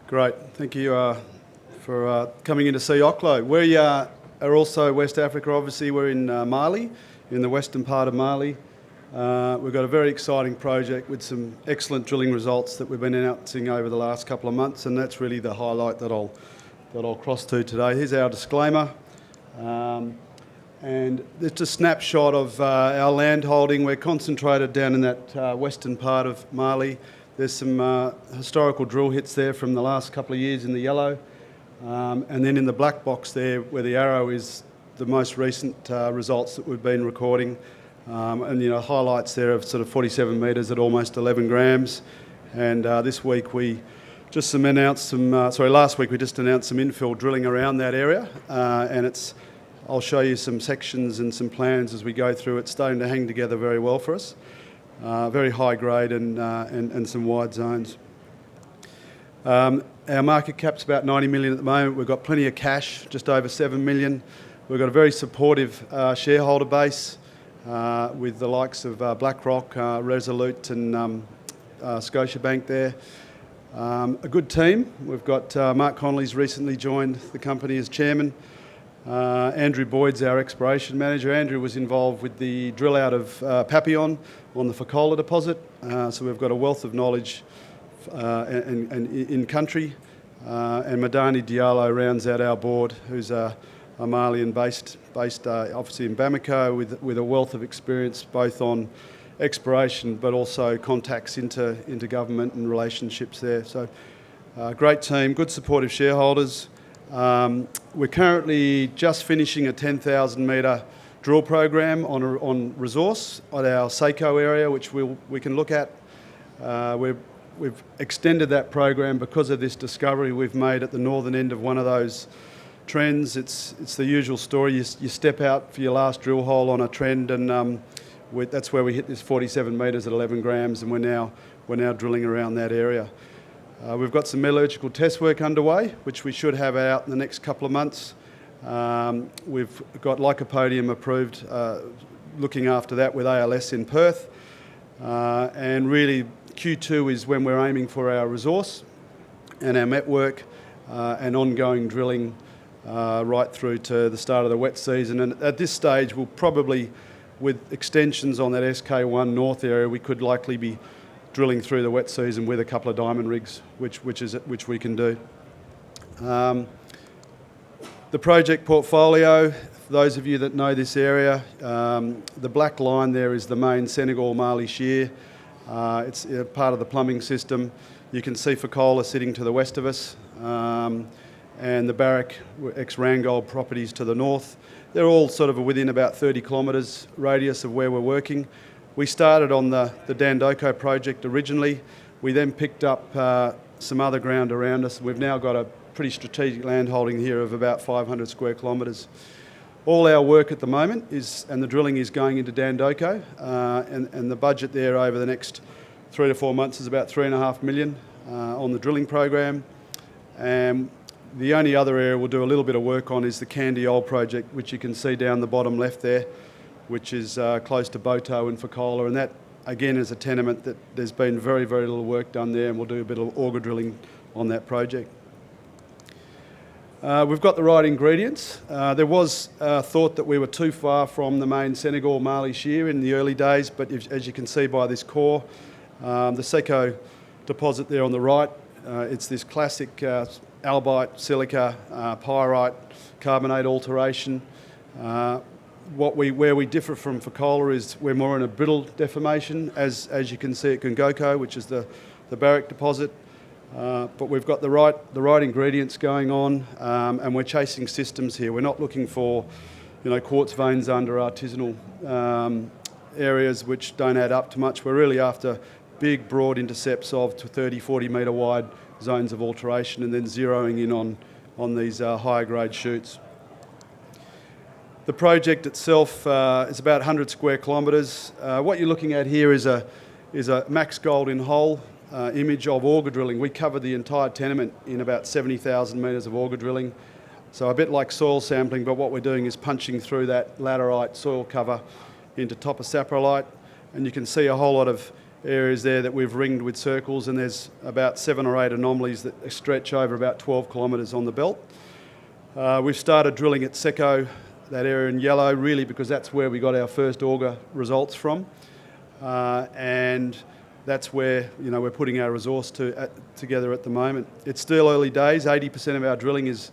Great. Thank you for coming in to see Oklo. We are also West Africa, obviously. We're in Mali, in the western part of Mali. We've got a very exciting project with some excellent drilling results that we've been announcing over the last couple of months, and that's really the highlight that I'll cross to today. Here's our disclaimer. And it's a snapshot of our land holding. We're concentrated down in that western part of Mali. There's some historical drill hits there from the last couple of years in the yellow. And then in the black box there, where the arrow is, the most recent results that we've been recording. And highlights there of sort of 47 metres at almost 11 grams. And this week we just announced some, last week we just announced some infill drilling around that area. And I'll show you some sections and some plans as we go through. It's starting to hang together very well for us. Very high grade and some wide zones. Our market cap's about 90 million at the moment. We've got plenty of cash, just over 7 million. We've got a very supportive shareholder base with the likes of BlackRock, Resolute and Scotiabank there. A good team. We've got Mark Connolly's recently joined the company as chairman. Andrew Boyd's our exploration manager. Andrew was involved with the drill out of Papillon on the Fekola deposit. So we've got a wealth of knowledge and in country. And Madani Diallo rounds out our board, who's a Malian based obviously in Bamako with a wealth of experience both on exploration but also contacts into government and relationships there. So great team, good supportive shareholders. We're currently just finishing a 10,000 metre drill program on resource at our Seiko area, which we can look at. We've extended that program because of this discovery we've made at the northern end of one of those trends. It's the usual story. You step out for your last drill hole on a trend, and that's where we hit this 47 metres at 11 grams, and we're now drilling around that area. We've got some metallurgical test work underway, which we should have out in the next couple of months. We've got Lycopodium approved, looking after that with ALS in Perth. And really, Q2 is when we're aiming for our resource and our met work and ongoing drilling right through to the start of the wet season. And at this stage, we'll probably, with extensions on that SK1 North area, we could likely be drilling through the wet season with a couple of diamond rigs, which we can do. The project portfolio, for those of you that know this area, the black line there is the main Senegal-Mali shear. It's part of the plumbing system. You can see Fekola sitting to the west of us, and the Barrick ex-Randgold properties to the north. They're all sort of within about 30 kilometres radius of where we're working. We started on the Dandoko project originally. We then picked up some other ground around us. We've now got a pretty strategic land holding here of about 500 square kilometres. All our work at the moment and the drilling is going into Dandoko, and the budget there over the next 3 to 4 months is about 3.5 million on the drilling program. And the only other area we'll do a little bit of work on is the Kandiole project, which you can see down the bottom left there, which is close to Boto and Fekola, and that again is a tenement that there's been very, very little work done there, and we'll do a bit of auger drilling on that project. We've got the right ingredients. There was thought that we were too far from the main Senegal-Mali shear in the early days, but as you can see by this core, the Seiko deposit there on the right, it's this classic albite, silica, pyrite, carbonate alteration. Where we differ from Fekola is we're more in a brittle deformation, as you can see at Ngoko, which is the Barrick deposit. But we've got the right ingredients going on, and we're chasing systems here. We're not looking for, quartz veins under artisanal areas which don't add up to much. We're really after big, broad intercepts of 30, 40 metre wide zones of alteration, and then zeroing in on these higher grade shoots. The project itself is about 100 square kilometres. What you're looking at here is a max gold in hole image of auger drilling. We cover the entire tenement in about 70,000 metres of auger drilling. So a bit like soil sampling, but what we're doing is punching through that laterite soil cover into topper saprolite, and you can see a whole lot of areas there that we've ringed with circles, and there's about 7 or 8 anomalies that stretch over about 12 kilometres on the belt. We've started drilling at Seko, that area in yellow, really because that's where we got our first auger results from, and that's where we're putting our resource together at the moment. It's still early days. 80% of our drilling is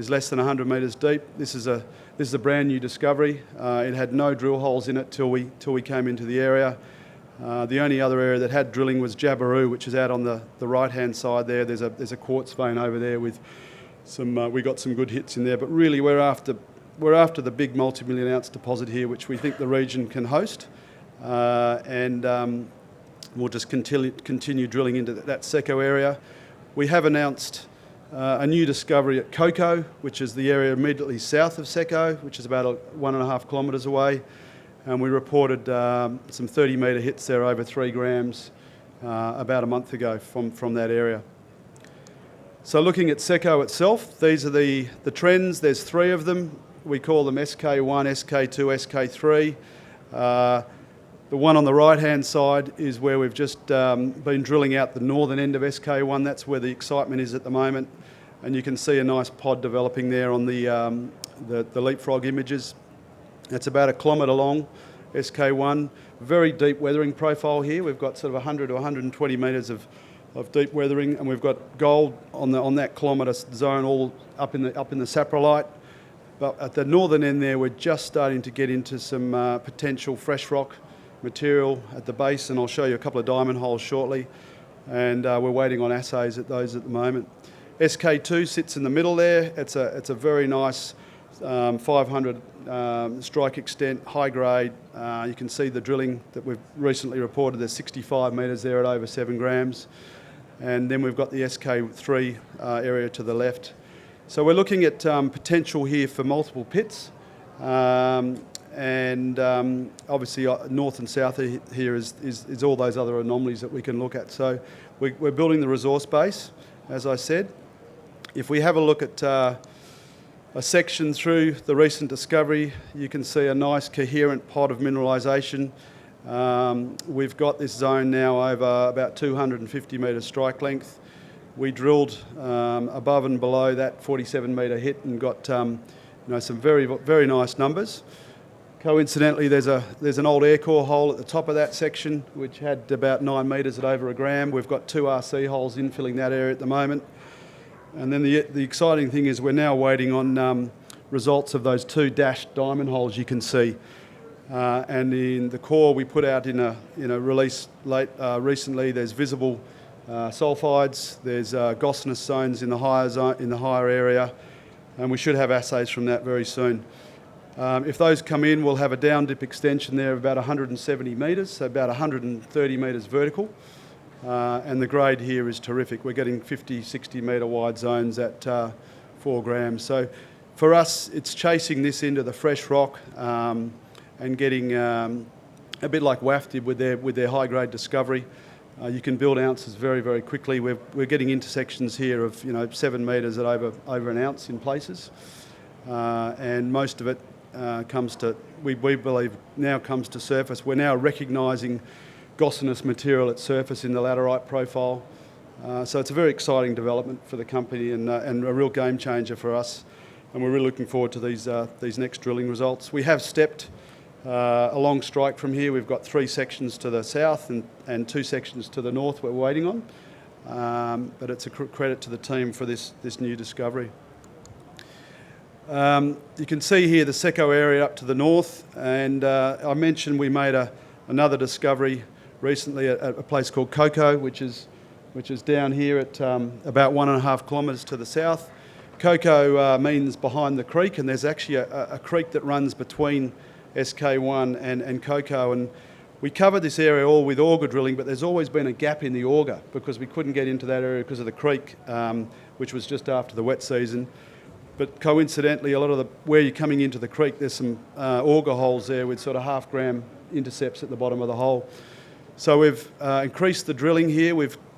less than 100 metres deep. This is a brand new discovery. It had no drill holes in it till we came into the area. The only other area that had drilling was Jabiru, which is out on the right-hand side there. There's a quartz vein over there with some. We got some good hits in there, but really we're after the big multi-million ounce deposit here, which we think the region can host, and we'll just continue drilling into that Seko area. We have announced a new discovery at Koko, which is the area immediately south of Seko, which is about 1.5 kilometres away. And we reported some 30-metre hits there over 3 grams about a month ago from that area. So looking at Seko itself, these are the trends. There's 3 of them. We call them SK1, SK2, SK3. The one on the right-hand side is where we've just been drilling out the northern end of SK1. That's where the excitement is at the moment. And you can see a nice pod developing there on the leapfrog images. It's about 1 kilometre long, SK1. Very deep weathering profile here. We've got sort of 100 to 120 metres of deep weathering, and we've got gold on that kilometre zone all up in the saprolite. But at the northern end there, we're just starting to get into some potential fresh rock material at the base, and I'll show you a couple of diamond holes shortly. And we're waiting on assays at those at the moment. SK2 sits in the middle there. It's a very nice 500 strike extent, high grade. You can see the drilling that we've recently reported. There's 65 metres there at over 7 grams. And then we've got the SK3 area to the left. So we're looking at potential here for multiple pits. And obviously north and south here is all those other anomalies that we can look at. So we're building the resource base, as I said. If we have a look at a section through the recent discovery, you can see a nice coherent pod of mineralisation. We've got this zone now over about 250 metres strike length. We drilled above and below that 47 metre hit and got some very, very nice numbers. Coincidentally, there's an old air core hole at the top of that section which had about 9 metres at over 1 gram. We've got 2 RC holes infilling that area at the moment. And then the exciting thing is we're now waiting on results of those 2 dashed diamond holes you can see. And in the core we put out in a release recently, there's visible sulfides, there's gossinous zones in the higher area, and we should have assays from that very soon. If those come in, we'll have a down dip extension there of about 170 metres, so about 130 metres vertical. And the grade here is terrific. We're getting 50, 60 metre wide zones at 4 grams. So for us, it's chasing this into the fresh rock and getting a bit like WAF did with their high grade discovery. You can build ounces very, very quickly. We're getting intersections here of 7 metres at over an ounce in places, and most of it we believe now comes to surface. We're now recognising gossinous material at surface in the laterite profile. So it's a very exciting development for the company and a real game changer for us. And we're really looking forward to these next drilling results. We have stepped along strike from here. We've got 3 sections to the south and 2 sections to the north we're waiting on. But it's a credit to the team for this new discovery. You can see here the Seko area up to the north, and I mentioned we made another discovery recently at a place called Koko, which is down here at about 1.5 kilometres to the south. Koko means behind the creek, and there's actually a creek that runs between SK1 and Koko, and we covered this area all with auger drilling, but there's always been a gap in the auger because we couldn't get into that area because of the creek, which was just after the wet season. But coincidentally, a lot of where you're coming into the creek, there's some auger holes there with sort of 0.5 gram intercepts at the bottom of the hole. So we've increased the drilling here.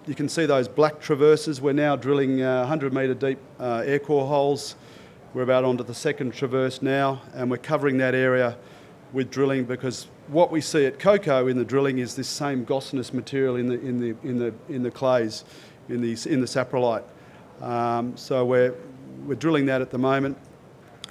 You can see those black traverses. We're now drilling 100 metre deep air core holes. We're about onto the second traverse now, and we're covering that area with drilling because what we see at Cocoa in the drilling is this same gossinous material in the clays, in the saprolite. So we're drilling that at the moment,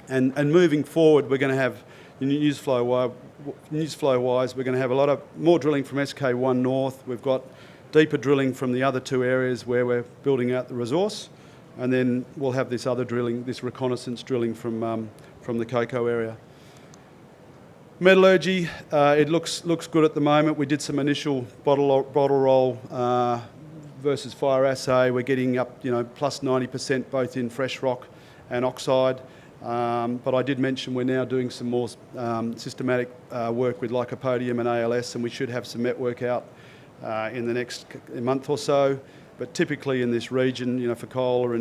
and moving forward, we're going to have news flow wise, we're going to have a lot of more drilling from SK1 North. We've got deeper drilling from the other two areas where we're building out the resource, and then we'll have this other drilling, this reconnaissance drilling from the Cocoa area. Metallurgy, it looks good at the moment. We did some initial bottle roll versus fire assay. We're getting up, plus 90% both in fresh rock and oxide. But I did mention we're now doing some more systematic work with lycopodium and ALS, and we should have some met work out in the next month or so. But typically in this region, Fekola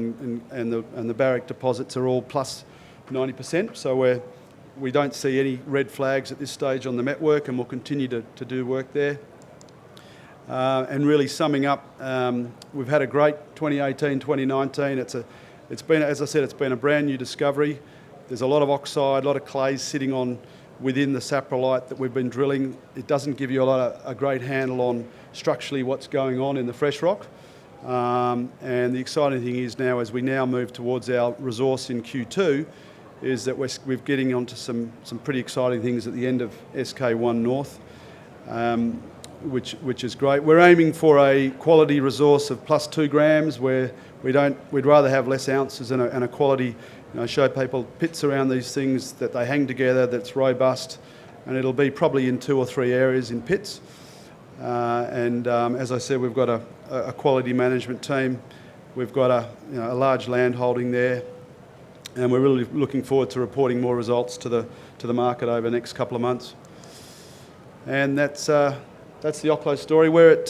and the Barrick deposits are all plus 90%. So we don't see any red flags at this stage on the met work, and we'll continue to do work there. And really summing up, we've had a great 2018, 2019. It's been, as I said, it's been a brand new discovery. There's a lot of oxide, a lot of clays sitting within the saprolite that we've been drilling. It doesn't give you a great handle on structurally what's going on in the fresh rock. And the exciting thing is now, as we now move towards our resource in Q2, is that we're getting onto some pretty exciting things at the end of SK1 North, which is great. We're aiming for a quality resource of plus 2 grams, where we'd rather have less ounces and a quality, show people pits around these things that they hang together, that's robust, and it'll be probably in 2 or 3 areas in pits. As I said, we've got a quality management team. We've got a large land holding there, and we're really looking forward to reporting more results to the market over the next couple of months. And that's the Oklo story. We're at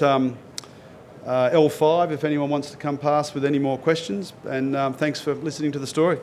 L5 if anyone wants to come past with any more questions, and thanks for listening to the story.